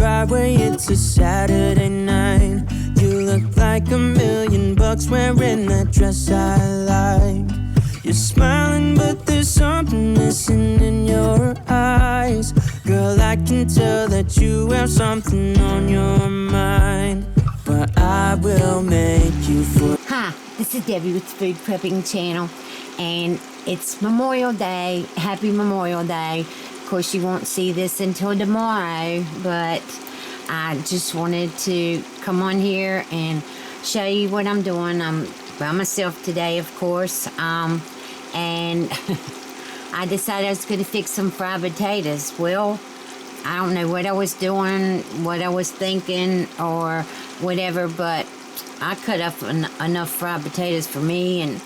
driveway, it's a Saturday night. You look like $1,000,000 wearing that dress I like. You're smiling, but there's something missing in your eyes. Girl, I can tell that you have something on your mind. But I will make you for. Hi, this is Debbie with the Food Prepping channel, and it's Memorial Day. Happy Memorial Day. Of course, you won't see this until tomorrow, but I just wanted to come on here and show you what I'm doing. I'm by myself today, of course, and I decided I was going to fix some fried potatoes. Well, I don't know what I was doing, what I was thinking, or whatever, but I cut up enough fried potatoes for me and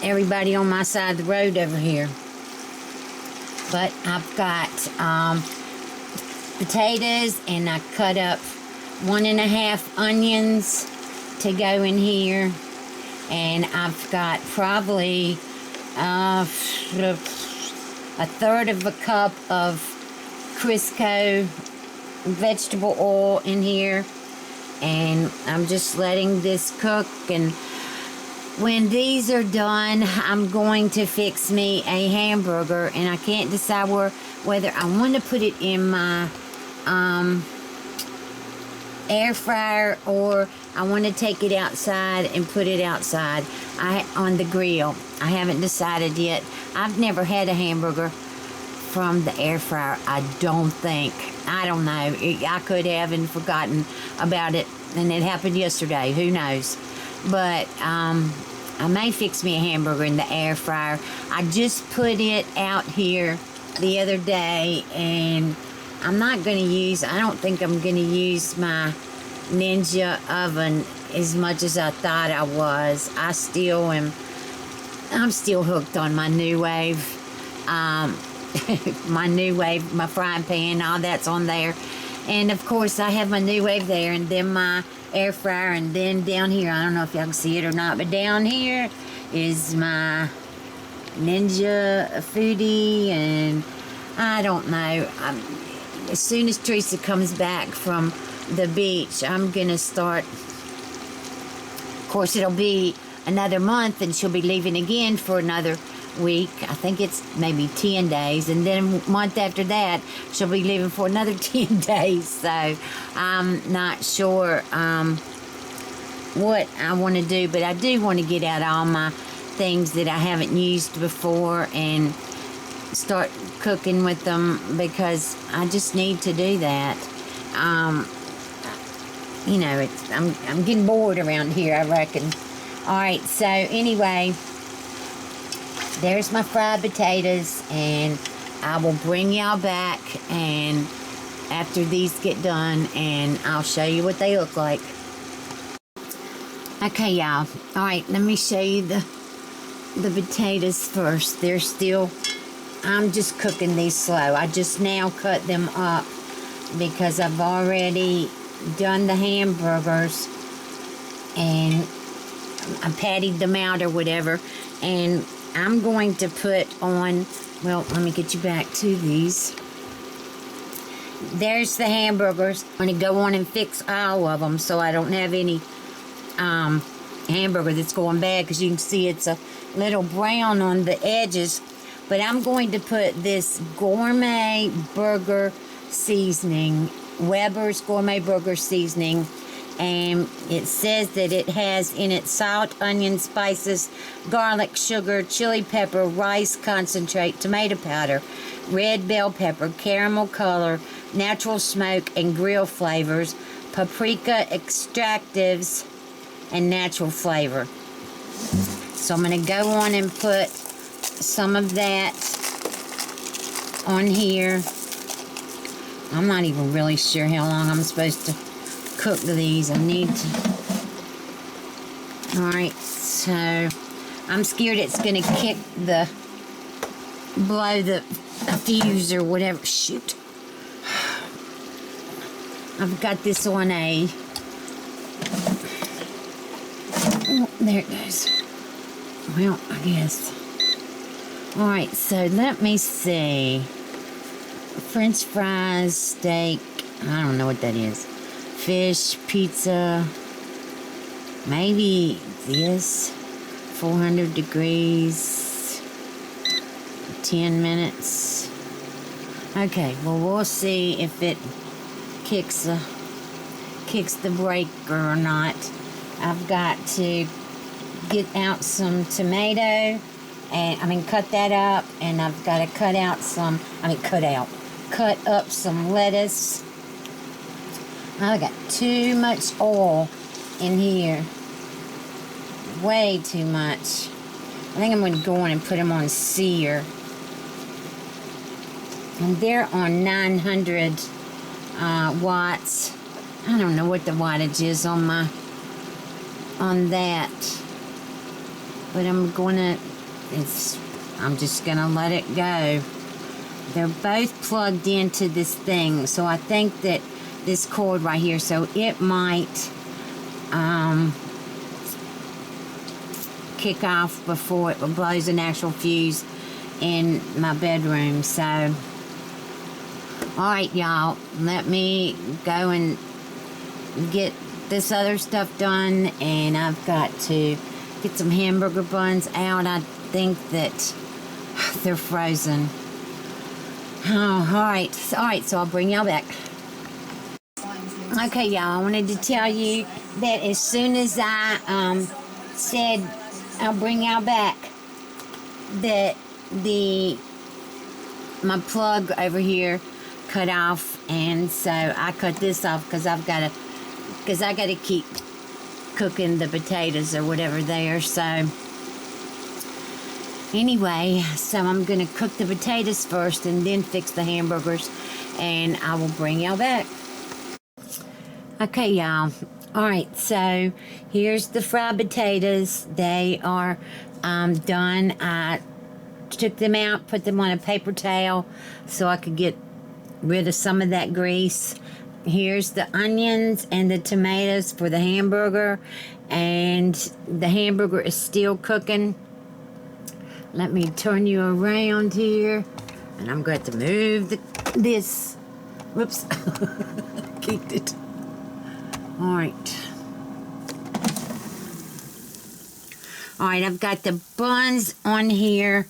everybody on my side of the road over here. But I've got potatoes, and I cut up 1.5 onions to go in here, and I've got probably a third of a cup of Crisco vegetable oil in here, and I'm just letting this cook. And when these are done, I'm going to fix me a hamburger, and I can't decide whether I want to put it in my air fryer or I want to take it outside and put it outside on the grill. I haven't decided yet. I've never had a hamburger from the air fryer, I don't think. I don't know. I could have and forgotten about it, and it happened yesterday. Who knows? But I may fix me a hamburger in the air fryer. I just put it out here the other day, and I don't think I'm going to use my Ninja oven as much as I thought I was. I'm still hooked on my NuWave, my frying pan, all that's on there. And of course I have my NuWave there, and then my air fryer, and then down here, I don't know if y'all can see it or not, but down here is my Ninja Foodi, and I don't know. As soon as Teresa comes back from the beach, I'm gonna start. Of course, it'll be another month, and she'll be leaving again for another week. I think it's maybe 10 days, and then a month after that she'll be leaving for another 10 days. So I'm not sure what I want to do, but I do want to get out all my things that I haven't used before and start cooking with them, because I just need to do that. I'm getting bored around here, I reckon. Alright, so anyway, there's my fried potatoes, and I will bring y'all back and after these get done, and I'll show you what they look like. Okay, y'all. Alright, let me show you the potatoes first. I'm just cooking these slow. I just now cut them up because I've already done the hamburgers, and I patted them out or whatever, and I'm going to put on, well, let me get you back to these. There's the hamburgers. I'm going to go on and fix all of them so I don't have any hamburger that's going bad, because you can see it's a little brown on the edges. But I'm going to put this gourmet burger seasoning, Weber's gourmet burger seasoning, and it says that it has in it salt, onion, spices, garlic, sugar, chili pepper, rice concentrate, tomato powder, red bell pepper, caramel color, natural smoke and grill flavors, paprika extractives, and natural flavor. So I'm going to go on and put some of that on here. I'm not even really sure how long I'm supposed to cook these. I need to. Alright, so I'm scared it's gonna blow the fuse or whatever. Shoot. I've got this on a. Oh, there it goes. Well, I guess. Alright, so let me see. French fries, steak, I don't know what that is. Fish, pizza, maybe this. 400 degrees, 10 minutes. Okay, well, we'll see if it kicks the breaker or not. I've got to get out some tomato, and cut that up, and I've got to cut up some lettuce. I got too much oil in here. Way too much. I think I'm going to go on and put them on sear. And they're on 900 watts. I don't know what the wattage is on that. But I'm just gonna let it go. They're both plugged into this thing, so I think that this cord right here, so it might kick off before it blows an actual fuse in my bedroom. So, alright, y'all, let me go and get this other stuff done, and I've got to get some hamburger buns out. I think that they're frozen. Alright, so I'll bring y'all back. Okay, y'all, I wanted to tell you that as soon as I said I'll bring y'all back, that my plug over here cut off, and so I cut this off because I gotta keep cooking the potatoes or whatever there. So anyway, so I'm gonna cook the potatoes first and then fix the hamburgers, and I will bring y'all back. Okay, y'all. Alright, so here's the fried potatoes. They are done. I took them out, put them on a paper towel so I could get rid of some of that grease. Here's the onions and the tomatoes for the hamburger, and the hamburger is still cooking. Let me turn you around here, and I'm going to move this. Whoops. Kicked it. Alright, I've got the buns on here.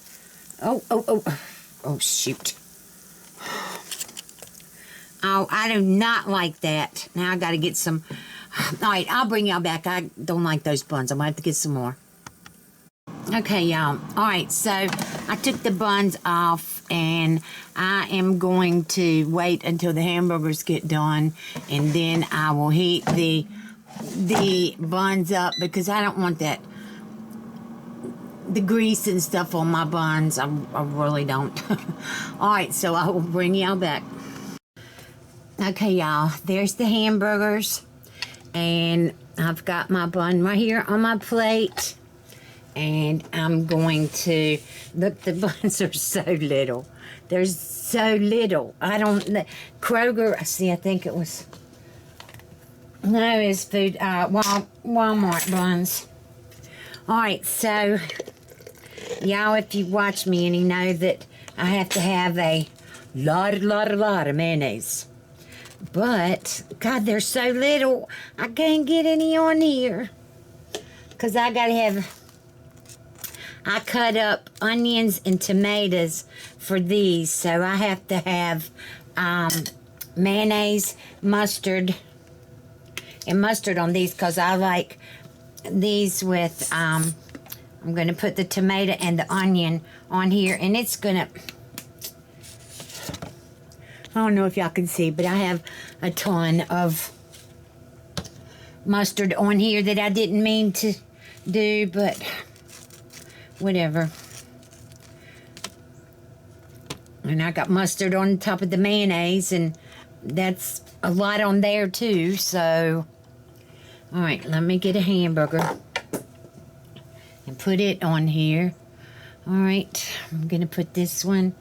Oh, shoot. Oh, I do not like that. Now I got to get some. Alright, I'll bring y'all back. I don't like those buns. I'm going to have to get some more. Okay, y'all. Alright, so I took the buns off, and I am going to wait until the hamburgers get done, and then I will heat the buns up, because I don't want the grease and stuff on my buns. I really don't. Alright, so I will bring y'all back. Okay, y'all, there's the hamburgers, and I've got my bun right here on my plate. And I'm going to, look, the buns are so little. They're so little. I don't, Kroger, see, I think it was, no, it's Walmart buns. Alright, so, y'all, if you watch me and you know that I have to have a lot of mayonnaise. But, God, they're so little, I can't get any on here. Because I got to have, I cut up onions and tomatoes for these, so I have to have mayonnaise, mustard, and mustard on these, because I like these with, I'm going to put the tomato and the onion on here, and it's going to, I don't know if y'all can see, but I have a ton of mustard on here that I didn't mean to do, but whatever. And I got mustard on top of the mayonnaise, and that's a lot on there too, so. Alright, let me get a hamburger and put it on here. Alright, I'm gonna put this one,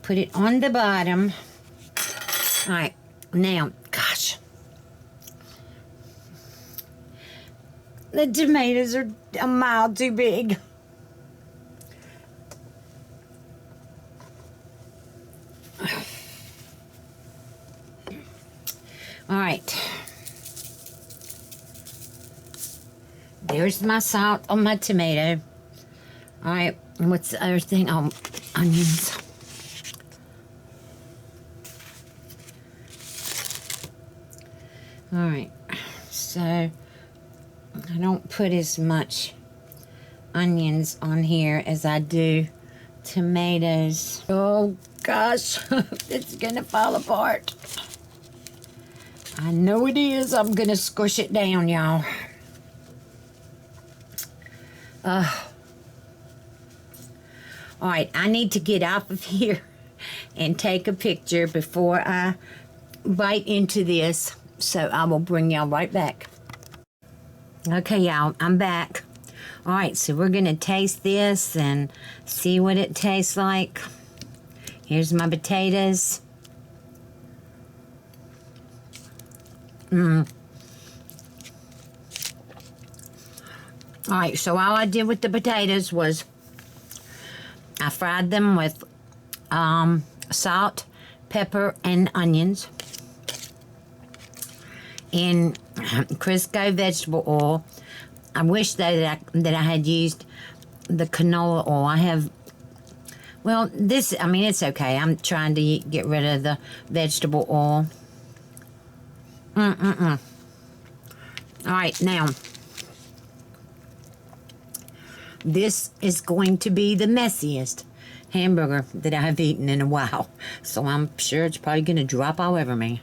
put it on the bottom. Alright, now, gosh. The tomatoes are a mile too big. There's my salt on my tomato. All right, and what's the other thing? Oh, onions. All right, so I don't put as much onions on here as I do tomatoes. Oh gosh, it's gonna fall apart. I know it is. I'm gonna squish it down, y'all. All right, I need to get off of here and take a picture before I bite into this, so I will bring y'all right back. Okay, y'all, I'm back. All right, so we're gonna taste this and see what it tastes like. Here's my potatoes. All right, so all I did with the potatoes was I fried them with salt, pepper, and onions in Crisco vegetable oil. I wish that I had used the canola oil. I have, well, this, I mean, it's okay. I'm trying to get rid of the vegetable oil. All right, now, this is going to be the messiest hamburger that I've eaten in a while. So I'm sure it's probably going to drop all over me.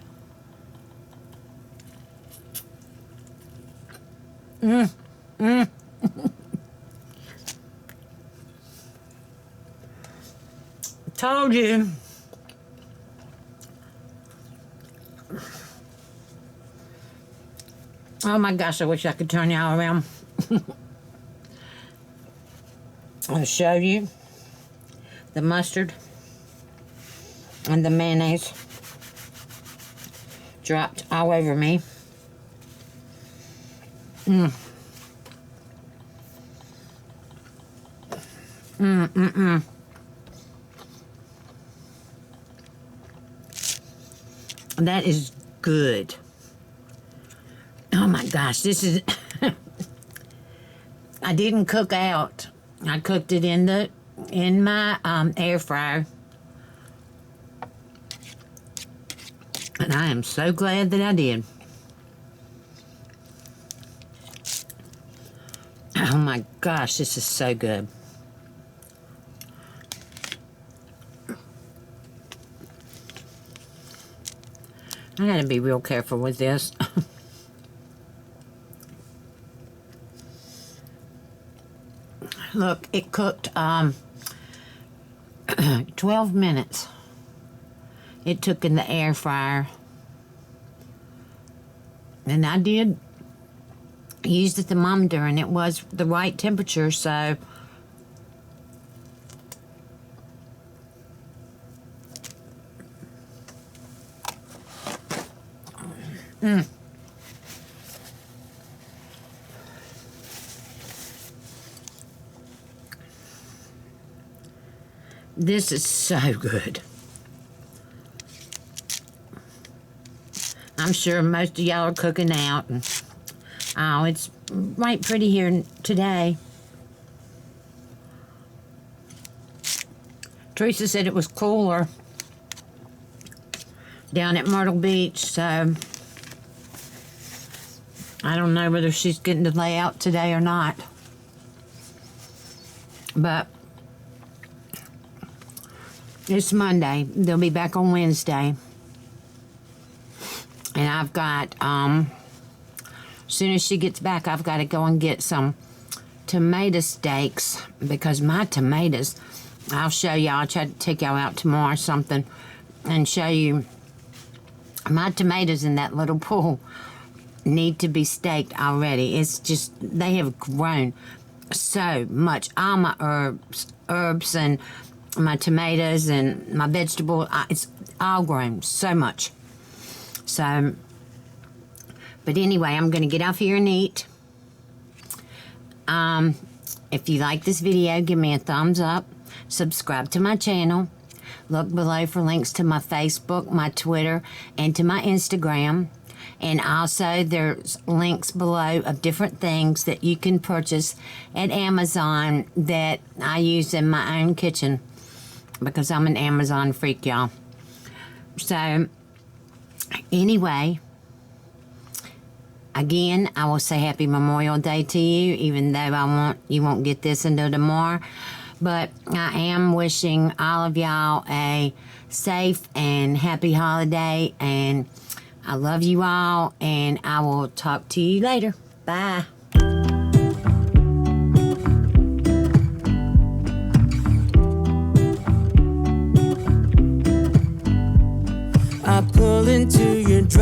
Told you. Oh my gosh, I wish I could turn y'all around. I'll show you the mustard and the mayonnaise dropped all over me. That is good. Oh my gosh, this is I didn't cook out. I cooked it in my air fryer. And I am so glad that I did. Oh my gosh, this is so good. I gotta be real careful with this. Look, it cooked 12 minutes. It took in the air fryer. And I did use the thermometer and it was the right temperature, so this is so good. I'm sure most of y'all are cooking out. And, oh, it's right pretty here today. Teresa said it was cooler down at Myrtle Beach, so I don't know whether she's getting to lay out today or not. But it's Monday. They'll be back on Wednesday. And I've got, as soon as she gets back, I've got to go and get some tomato steaks because my tomatoes, I'll show y'all. I'll try to take y'all out tomorrow or something and show you my tomatoes in that little pool need to be staked already. It's just, they have grown so much. All my herbs and my tomatoes and my vegetable, it's all grown so much. So, but anyway, I'm going to get off here and eat. If you like this video, give me a thumbs up. Subscribe to my channel. Look below for links to my Facebook, my Twitter, and to my Instagram. And also, there's links below of different things that you can purchase at Amazon that I use in my own kitchen because I'm an Amazon freak, y'all. So, anyway, again, I will say Happy Memorial Day to you, even though you won't get this until tomorrow. But I am wishing all of y'all a safe and happy holiday, and I love you all, and I will talk to you later. Bye. I pull into your